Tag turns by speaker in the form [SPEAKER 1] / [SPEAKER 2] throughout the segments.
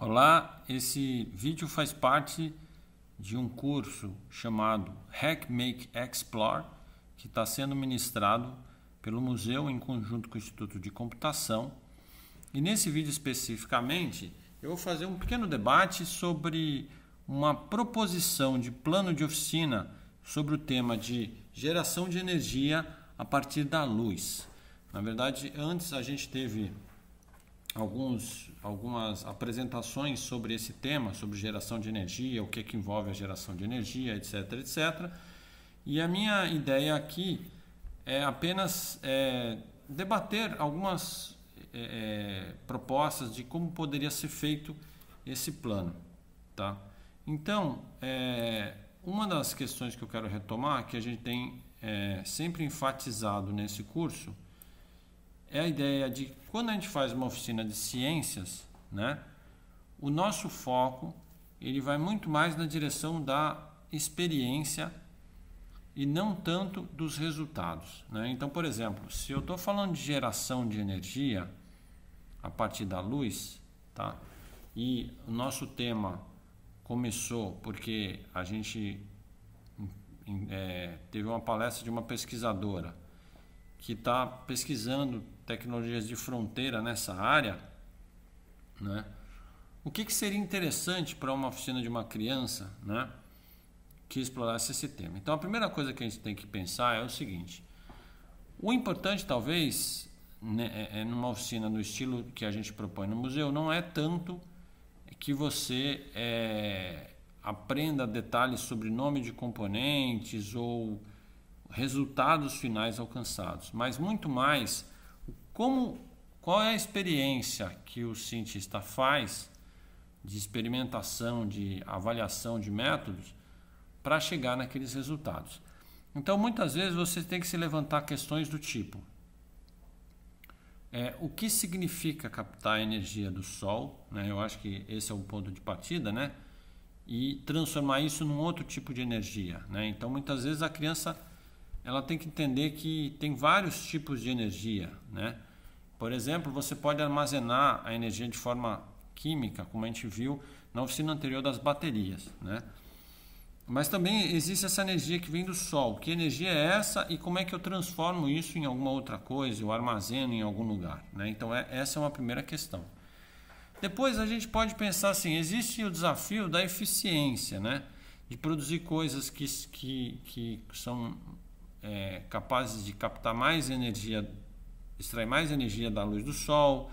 [SPEAKER 1] Olá, esse vídeo faz parte de um curso chamado Hack, Make, Explore, que está sendo ministrado pelo museu em conjunto com o Instituto de Computação. E nesse vídeo especificamente, eu vou fazer um pequeno debate sobre uma proposição de plano de oficina sobre o tema de geração de energia a partir da luz. Na verdade, antes a gente teve algumas apresentações sobre esse tema, sobre geração de energia, o que envolve a geração de energia, etc, etc. E a minha ideia aqui é apenas debater algumas propostas de como poderia ser feito esse plano, tá? Então, uma das questões que eu quero retomar, que a gente tem sempre enfatizado nesse curso, é a ideia de quando a gente faz uma oficina de ciências, né, o nosso foco ele vai muito mais na direção da experiência e não tanto dos resultados, né? Então, por exemplo, se eu estou falando de geração de energia a partir da luz, tá? E o nosso tema começou porque a gente teve uma palestra de uma pesquisadora que está pesquisando tecnologias de fronteira nessa área, né? O que seria interessante para uma oficina de uma criança, né, que explorasse esse tema? Então, a primeira coisa que a gente tem que pensar é o seguinte: o importante, talvez, né, numa oficina do estilo que a gente propõe no museu, não é tanto que você aprenda detalhes sobre nome de componentes ou resultados finais alcançados, mas muito mais qual é a experiência que o cientista faz de experimentação, de avaliação de métodos para chegar naqueles resultados. Então, muitas vezes você tem que se levantar questões do tipo: o que significa captar a energia do Sol, né? Eu acho que esse é o ponto de partida, né? E transformar isso num outro tipo de energia, né? Então, muitas vezes a criança ela tem que entender que tem vários tipos de energia, né? Por exemplo, você pode armazenar a energia de forma química, como a gente viu na oficina anterior das baterias, né? Mas também existe essa energia que vem do Sol. Que energia é essa e como é que eu transformo isso em alguma outra coisa, eu armazeno em algum lugar, né? Então, essa é uma primeira questão. Depois a gente pode pensar assim: existe o desafio da eficiência, né? De produzir coisas que são capazes de captar mais energia, extrair mais energia da luz do Sol,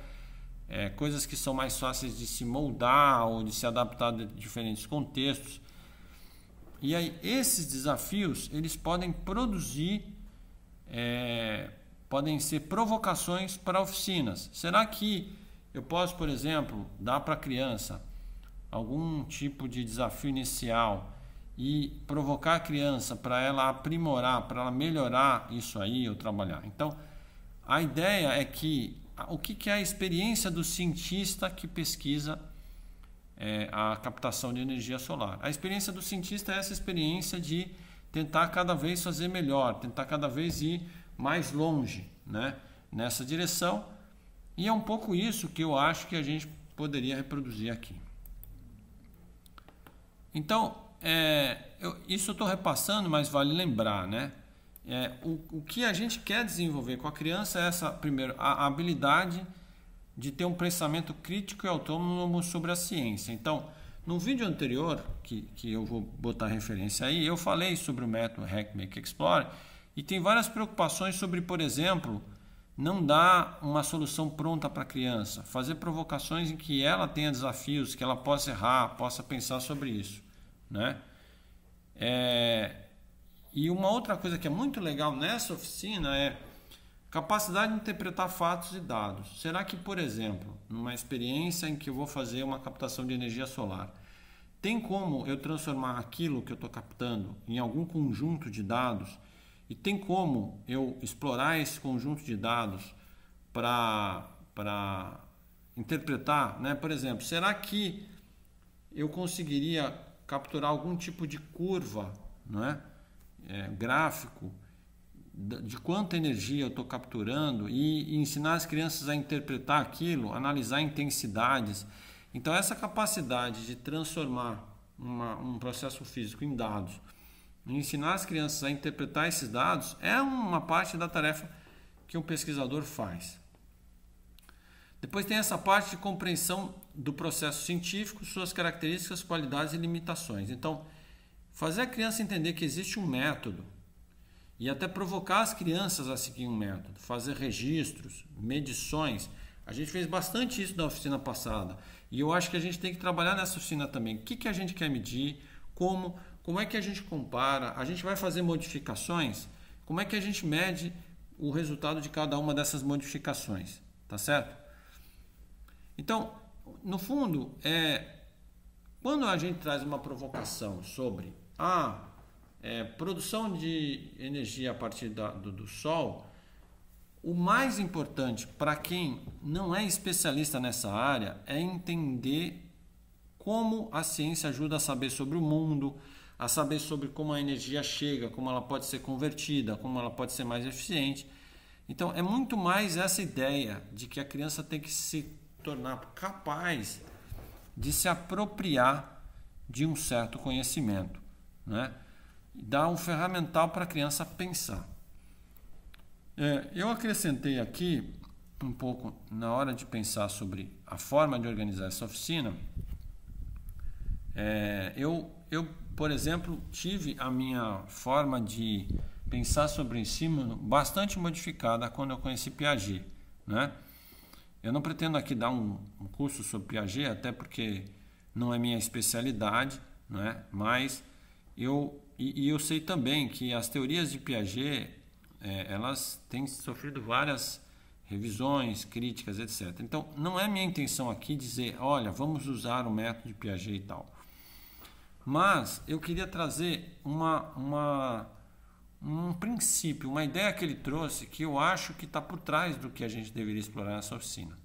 [SPEAKER 1] coisas que são mais fáceis de se moldar ou de se adaptar a diferentes contextos. E aí esses desafios eles podem produzir, podem ser provocações para oficinas. Será que eu posso, por exemplo, dar para a criança algum tipo de desafio inicial e provocar a criança para ela aprimorar, para ela melhorar isso aí ou trabalhar? Então, a ideia é que o que é a experiência do cientista que pesquisa a captação de energia solar? A experiência do cientista é essa experiência de tentar cada vez fazer melhor, tentar cada vez ir mais longe, né, nessa direção. E é um pouco isso que eu acho que a gente poderia reproduzir aqui. Então, isso eu estou repassando, mas vale lembrar, né? O que a gente quer desenvolver com a criança é essa, primeiro, a habilidade de ter um pensamento crítico e autônomo sobre a ciência. Então, no vídeo anterior, que eu vou botar referência aí, eu falei sobre o método Hack, Make, Explore, e tem várias preocupações sobre, por exemplo, não dar uma solução pronta para a criança, fazer provocações em que ela tenha desafios, que ela possa errar, possa pensar sobre isso, né? E uma outra coisa que é muito legal nessa oficina é capacidade de interpretar fatos e dados. Será que, por exemplo, numa experiência em que eu vou fazer uma captação de energia solar, tem como eu transformar aquilo que eu estou captando em algum conjunto de dados? E tem como eu explorar esse conjunto de dados para interpretar, né? Por exemplo, será que eu conseguiria capturar algum tipo de curva, não é? Gráfico de quanta energia eu estou capturando e ensinar as crianças a interpretar aquilo, analisar intensidades Então essa capacidade de transformar um processo físico em dados, ensinar as crianças a interpretar esses dados é uma parte da tarefa que um pesquisador faz. Depois tem essa parte de compreensão do processo científico, suas características, qualidades e limitações. Então, fazer a criança entender que existe um método e até provocar as crianças a seguir um método, fazer registros, medições. A gente fez bastante isso na oficina passada e eu acho que a gente tem que trabalhar nessa oficina também. O que a gente quer medir, como é que a gente compara, a gente vai fazer modificações, como é que a gente mede o resultado de cada uma dessas modificações, tá certo? Então, no fundo, quando a gente traz uma provocação sobre a produção de energia a partir do Sol, o mais importante para quem não é especialista nessa área é entender como a ciência ajuda a saber sobre o mundo, a saber sobre como a energia chega, como ela pode ser convertida, como ela pode ser mais eficiente. Então, é muito mais essa ideia de que a criança tem que se tornar capaz de se apropriar de um certo conhecimento, né? Dar um ferramental para a criança pensar. Eu acrescentei aqui um pouco na hora de pensar sobre a forma de organizar essa oficina. Eu, por exemplo, tive a minha forma de pensar sobre o ensino bastante modificada quando eu conheci Piaget, né? Eu não pretendo aqui dar um curso sobre Piaget, até porque não é minha especialidade, né? Mas eu sei também que as teorias de Piaget, elas têm sofrido várias revisões, críticas, etc. Então, não é minha intenção aqui dizer, olha, vamos usar o método de Piaget e tal. Mas eu queria trazer um princípio, uma ideia que ele trouxe que eu acho que está por trás do que a gente deveria explorar nessa oficina.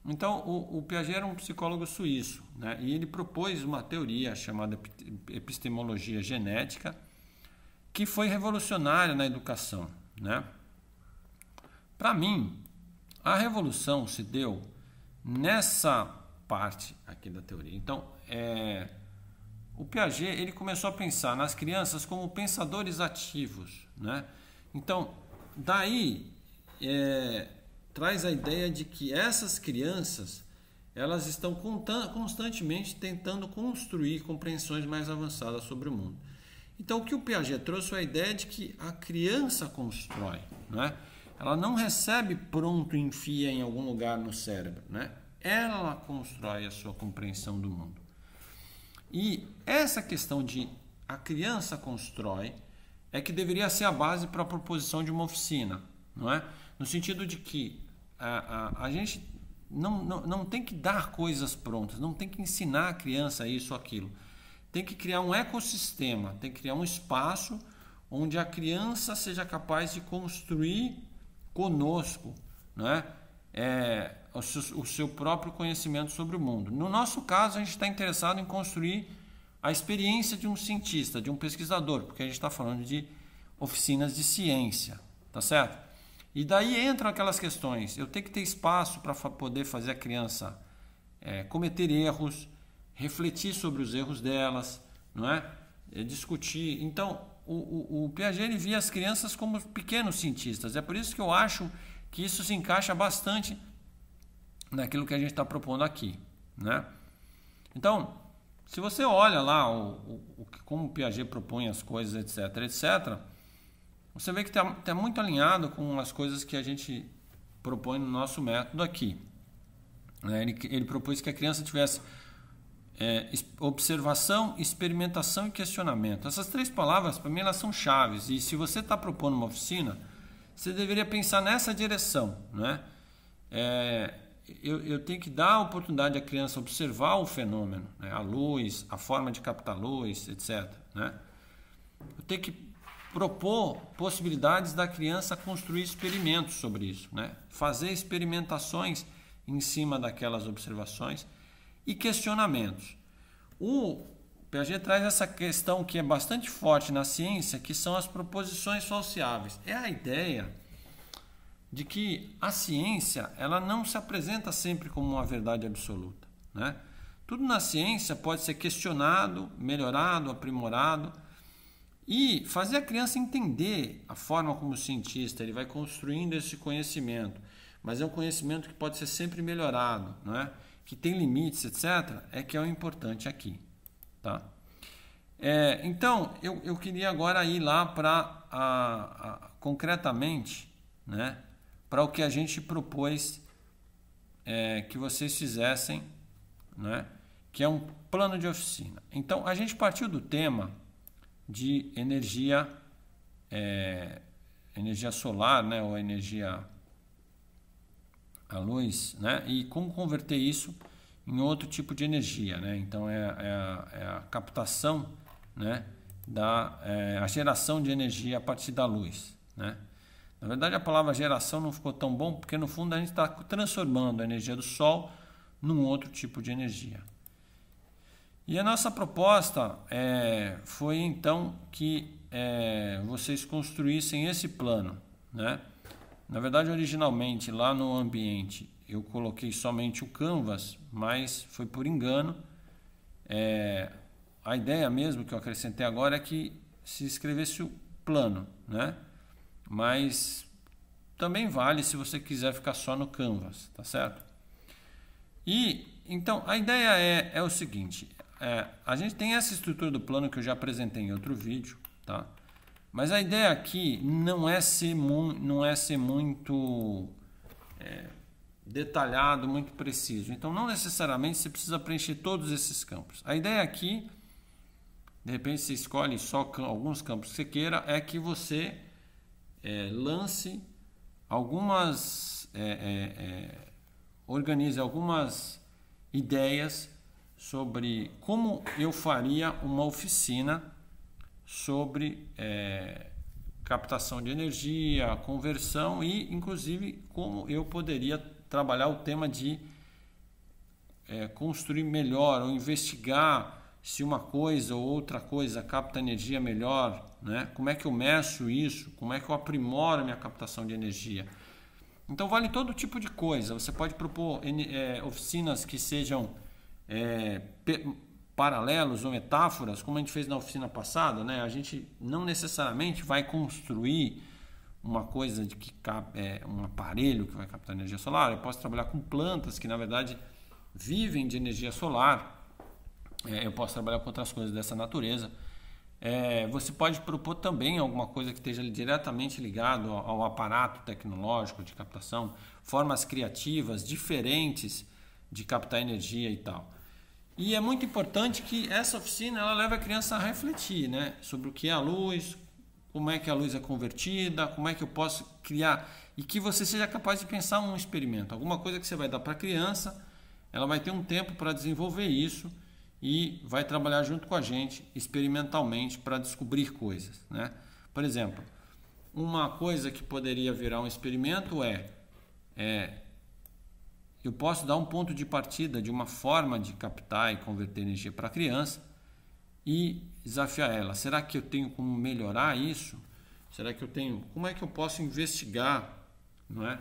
[SPEAKER 1] Então, o Piaget era um psicólogo suíço, né? E ele propôs uma teoria chamada epistemologia genética, que foi revolucionária na educação, né? Para mim, a revolução se deu nessa parte aqui da teoria. Então, o Piaget ele começou a pensar nas crianças como pensadores ativos, né? Então, daí traz a ideia de que essas crianças elas estão constantemente tentando construir compreensões mais avançadas sobre o mundo. Então, o que o Piaget trouxe foi a ideia de que a criança constrói, né? Ela não recebe pronto e enfia em algum lugar no cérebro, né? Ela constrói a sua compreensão do mundo. E essa questão de a criança constrói é que deveria ser a base para a proposição de uma oficina, não é? No sentido de que a gente não tem que dar coisas prontas, não tem que ensinar a criança isso ou aquilo. Tem que criar um ecossistema, tem que criar um espaço onde a criança seja capaz de construir conosco, não é? O seu próprio conhecimento sobre o mundo. No nosso caso, a gente está interessado em construir a experiência de um cientista, de um pesquisador, porque a gente está falando de oficinas de ciência, tá certo? E daí entram aquelas questões. Eu tenho que ter espaço para poder fazer a criança cometer erros, refletir sobre os erros delas, não é? Discutir. Então, o Piaget ele via as crianças como pequenos cientistas. É por isso que eu acho que isso se encaixa bastante naquilo que a gente está propondo aqui, né? Então, se você olha lá como o Piaget propõe as coisas, etc., você vê que está muito alinhado com as coisas que a gente propõe no nosso método aqui. Ele propôs que a criança tivesse observação, experimentação e questionamento. Essas três palavras, para mim, elas são chaves. E se você está propondo uma oficina, você deveria pensar nessa direção, né? Eu tenho que dar a oportunidade à criança observar o fenômeno, né? A luz, a forma de captar luz, etc., né? Eu tenho que propor possibilidades da criança construir experimentos sobre isso, né? Fazer experimentações em cima daquelas observações e questionamentos. O Piaget traz essa questão que é bastante forte na ciência, que são as proposições falseáveis. É a ideia de que a ciência ela não se apresenta sempre como uma verdade absoluta, né? Tudo na ciência pode ser questionado, melhorado, aprimorado e fazer a criança entender a forma como o cientista ele vai construindo esse conhecimento, mas é um conhecimento que pode ser sempre melhorado, né? Que tem limites, etc., é que é o importante aqui, tá? Então, eu queria agora ir lá para, concretamente, né, para o que a gente propôs que vocês fizessem, né, que é um plano de oficina. Então, a gente partiu do tema de energia solar, né, ou energia a luz, né, e como converter isso em outro tipo de energia, né? Então é a captação, né, a geração de energia a partir da luz, né? Na verdade, a palavra geração não ficou tão bom porque no fundo a gente está transformando a energia do Sol num outro tipo de energia. E a nossa proposta foi então que vocês construíssem esse plano, né? Na verdade, originalmente lá no ambiente eu coloquei somente o Canvas, mas foi por engano. A ideia mesmo que eu acrescentei agora é que se escrevesse o plano, né? Mas também vale se você quiser ficar só no Canvas, tá certo? E então a ideia é o seguinte: a gente tem essa estrutura do plano que eu já apresentei em outro vídeo, tá? Mas a ideia aqui não é ser muito detalhado, muito preciso. Então, não necessariamente você precisa preencher todos esses campos. A ideia aqui, de repente você escolhe só alguns campos que você queira, é que você lance algumas, organize algumas ideias sobre como eu faria uma oficina sobre captação de energia, conversão e, inclusive, como eu poderia trabalhar o tema de construir melhor ou investigar se uma coisa ou outra coisa capta energia melhor, né? Como é que eu meço isso? Como é que eu aprimoro a minha captação de energia? Então, vale todo tipo de coisa. Você pode propor oficinas que sejam paralelos ou metáforas, como a gente fez na oficina passada, né? A gente não necessariamente vai construir uma coisa de que um aparelho que vai captar energia solar. Eu posso trabalhar com plantas que na verdade vivem de energia solar. Eu posso trabalhar com outras coisas dessa natureza. Você pode propor também alguma coisa que esteja diretamente ligado ao aparato tecnológico de captação, formas criativas diferentes de captar energia e tal. E é muito importante que essa oficina ela leve a criança a refletir, né, sobre o que é a luz, como é que a luz é convertida, como é que eu posso criar, e que você seja capaz de pensar um experimento, alguma coisa que você vai dar para a criança, ela vai ter um tempo para desenvolver isso e vai trabalhar junto com a gente experimentalmente para descobrir coisas, né? Por exemplo, uma coisa que poderia virar um experimento eu posso dar um ponto de partida de uma forma de captar e converter energia para a criança e desafiar ela. Será que eu tenho como melhorar isso? Será que eu tenho? Como é que eu posso investigar, não é?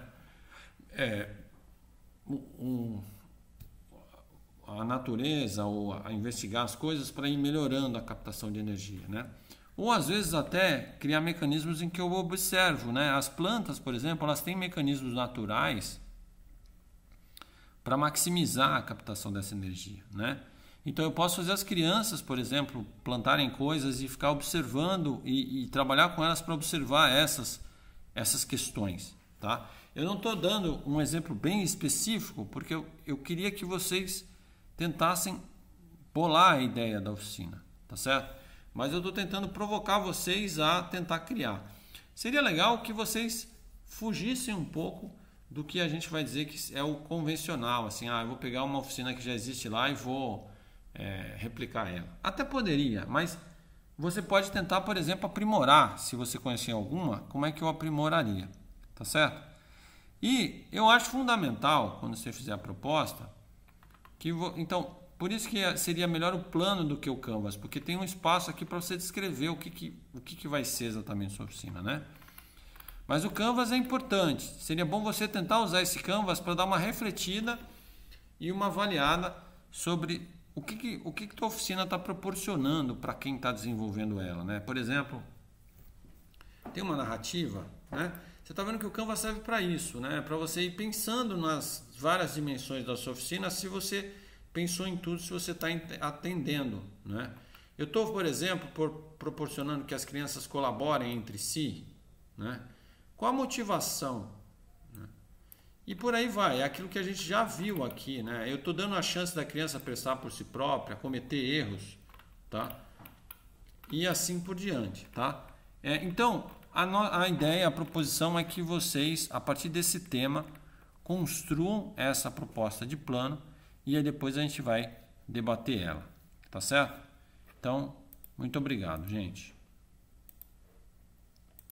[SPEAKER 1] A natureza ou a investigar as coisas para ir melhorando a captação de energia, né? Ou às vezes até criar mecanismos em que eu observo, né? As plantas, por exemplo, elas têm mecanismos naturais para maximizar a captação dessa energia, né? Então eu posso fazer as crianças, por exemplo, plantarem coisas e ficar observando e trabalhar com elas para observar essas questões, tá? Eu não estou dando um exemplo bem específico porque eu queria que vocês tentassem bolar a ideia da oficina, tá certo? Mas eu estou tentando provocar vocês a tentar criar. Seria legal que vocês fugissem um pouco do que a gente vai dizer que é o convencional, assim, eu vou pegar uma oficina que já existe lá e vou replicar ela. Até poderia, mas você pode tentar, por exemplo, aprimorar, se você conhecer alguma, como é que eu aprimoraria, tá certo? E eu acho fundamental, quando você fizer a proposta, então, por isso que seria melhor o plano do que o Canvas, porque tem um espaço aqui para você descrever o que vai ser exatamente a sua oficina, né? Mas o Canvas é importante. Seria bom você tentar usar esse Canvas para dar uma refletida e uma avaliada sobre o que tua oficina está proporcionando para quem está desenvolvendo ela, né? Por exemplo, tem uma narrativa, né? Você está vendo que o Canva serve para isso, né? Para você ir pensando nas várias dimensões da sua oficina, se você pensou em tudo, se você está atendendo, né? Eu estou, por exemplo, proporcionando que as crianças colaborem entre si, né? Qual a motivação? Né? E por aí vai, é aquilo que a gente já viu aqui, né? Eu estou dando a chance da criança pensar por si própria, cometer erros, tá? E assim por diante, tá? Então, a ideia, a proposição é que vocês, a partir desse tema, construam essa proposta de plano e aí depois a gente vai debater ela, tá certo? Então, muito obrigado, gente.